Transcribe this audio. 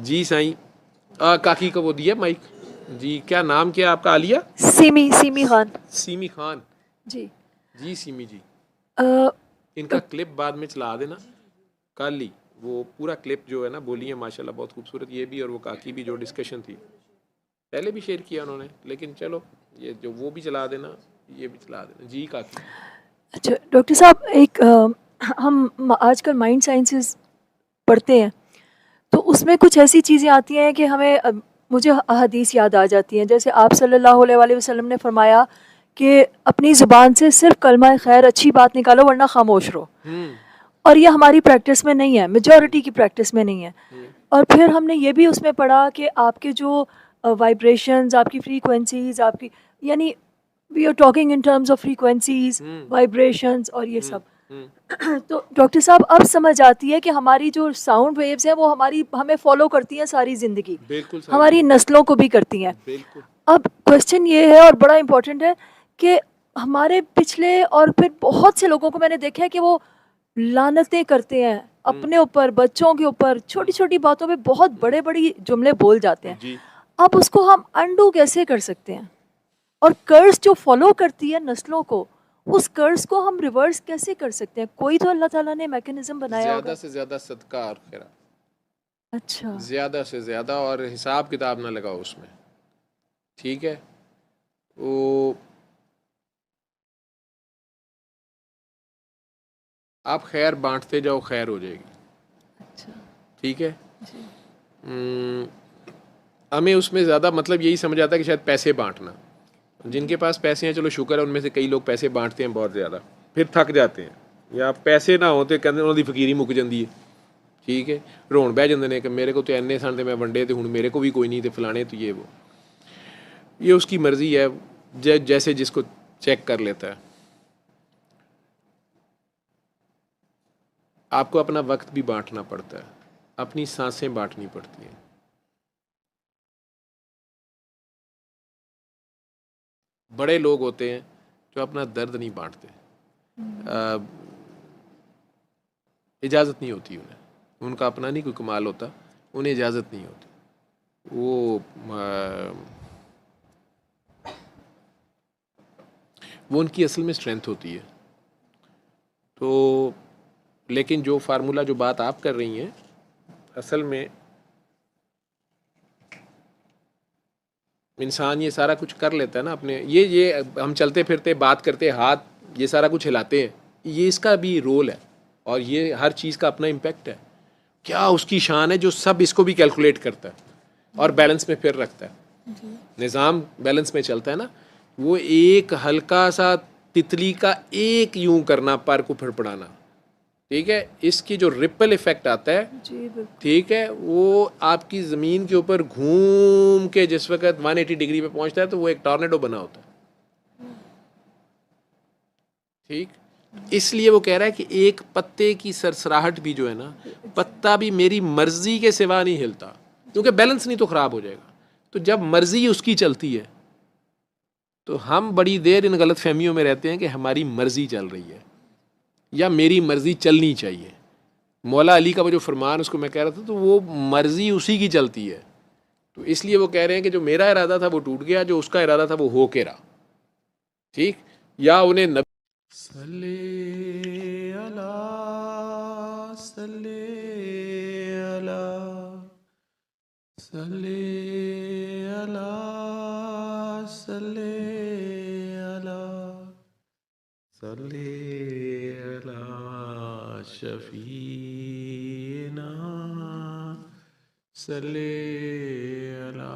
जी साईं। काकी को वो दिया माइक। जी, क्या नाम क्या है आपका? आलिया? सिमी सिमी खान। सीमी खान। जी। जी सीमी जी। अ, इनका क्लिप बाद में चला देना कल ही। वो पूरा क्लिप जो है ना, बोली है माशाल्लाह बहुत खूबसूरत, ये भी और वो काकी भी, जो डिस्कशन थी पहले भी शेयर किया उन्होंने, लेकिन चलो ये जो वो भी चला देना, ये भी चला देना। जी काकी। अच्छा डॉक्टर साहब, एक हम आजकल माइंड साइंसेस पढ़ते हैं, तो उसमें कुछ ऐसी चीज़ें आती हैं कि हमें मुझे हदीस याद आ जाती हैं। जैसे आप सल्लल्लाहु अलैहि वसल्लम ने फरमाया कि अपनी ज़ुबान से सिर्फ कलमा खैर अच्छी बात निकालो वरना खामोश रहो। हम्म। और ये हमारी प्रैक्टिस में नहीं है, मेजॉरिटी की प्रैक्टिस में नहीं है। और फिर हमने ये भी उसमें पढ़ा कि आपके जो वाइब्रेशंस, आपकी फ्रीक्वेंसीज, आपकी यानी we are talking in terms of frequencies, hmm. Vibrations और ये हम्म। सब। हम्म। तो डॉक्टर साहब अब समझ आती है कि हमारी जो साउंड वेव्स हैं वो हमारी हमें फॉलो करती हैं सारी ज़िंदगी, बिल्कुल सारी हमारी जिंदगी। नस्लों को भी करती हैं। बिल्कुल। अब क्वेश्चन ये है और बड़ा इंपॉर्टेंट है कि हमारे पिछले और फिर बहुत से लोगों को मैंने देखा है कि वो लानतें करते हैं हम्म। अपने ऊपर, बच्चों के ऊपर, छोटी छोटी बातों पे बहुत बड़े बड़ी जुमले बोल जाते हैं। जी। अब उसको हम अंडू कैसे कर सकते हैं? और कर्ज जो फॉलो करती है नस्लों को, उस कर्ज को हम रिवर्स कैसे कर सकते हैं? कोई तो अल्लाह ताला ने मैकेनिज्म बनाया ज्यादा होगा। से ज्यादा सदका और खैरा, अच्छा। ज्यादा से ज्यादा, और हिसाब किताब ना लगाओ उसमें। ठीक है। वो आप खैर बांटते जाओ, खैर हो जाएगी। अच्छा। ठीक है। जी। हम्म, हमें उसमें ज़्यादा मतलब यही समझ आता है कि शायद पैसे बांटना, जिनके पास पैसे हैं चलो शुक्र है, उनमें से कई लोग पैसे बांटते हैं बहुत ज़्यादा, फिर थक जाते हैं। या पैसे ना होते कहते उन्होंने फकीरी मुक जाती है। ठीक है। रोन बह जाते हैं कि मेरे को तो इन्ने सन तो मैं वंडे तो हूँ मेरे को भी कोई नहीं, तो फलाने तो ये वो। ये उसकी मर्ज़ी है, जैसे जिसको चेक कर लेता है। आपको अपना वक्त भी बांटना पड़ता है, अपनी सांसें बांटनी पड़ती हैं। बड़े लोग होते हैं जो अपना दर्द नहीं बांटते, इजाज़त नहीं होती उन्हें, उनका अपना नहीं कोई कमाल होता, उन्हें इजाज़त नहीं होती। वो उनकी असल में स्ट्रेंथ होती है। तो लेकिन जो फार्मूला, जो बात आप कर रही हैं, असल में इंसान ये सारा कुछ कर लेता है ना अपने, ये हम चलते फिरते बात करते हाथ ये सारा कुछ हिलाते हैं, ये इसका भी रोल है। और ये हर चीज़ का अपना इम्पेक्ट है। क्या उसकी शान है जो सब इसको भी कैलकुलेट करता है और बैलेंस में फिर रखता है। जी। निज़ाम बैलेंस में चलता है ना। वो एक हल्का सा तितली का एक यूं करना, पर को फड़फड़ाना, ठीक है, इसकी जो रिपल इफेक्ट आता है, जी बिल्कुल। ठीक है, वो आपकी ज़मीन के ऊपर घूम के जिस वक्त 180 डिग्री पे पहुंचता है तो वो एक टॉर्नेडो बना होता है। ठीक। इसलिए वो कह रहा है कि एक पत्ते की सरसराहट भी जो है ना, पत्ता भी मेरी मर्जी के सिवा नहीं हिलता, क्योंकि बैलेंस नहीं तो ख़राब हो जाएगा। तो जब मर्जी उसकी चलती है तो हम बड़ी देर इन गलत फहमियों में रहते हैं कि हमारी मर्जी चल रही है या मेरी मर्जी चलनी चाहिए। मौला अली का वो जो फरमान उसको मैं कह रहा था, तो वो मर्जी उसी की चलती है। तो इसलिए वो कह रहे हैं कि जो मेरा इरादा था वो टूट गया, जो उसका इरादा था वो हो के रहा। ठीक। या उन्हें सल्ले अला, सल्ले अला, सल्ले अला, सल्ले अला, सल्ले अला शफीना, सल्ले अला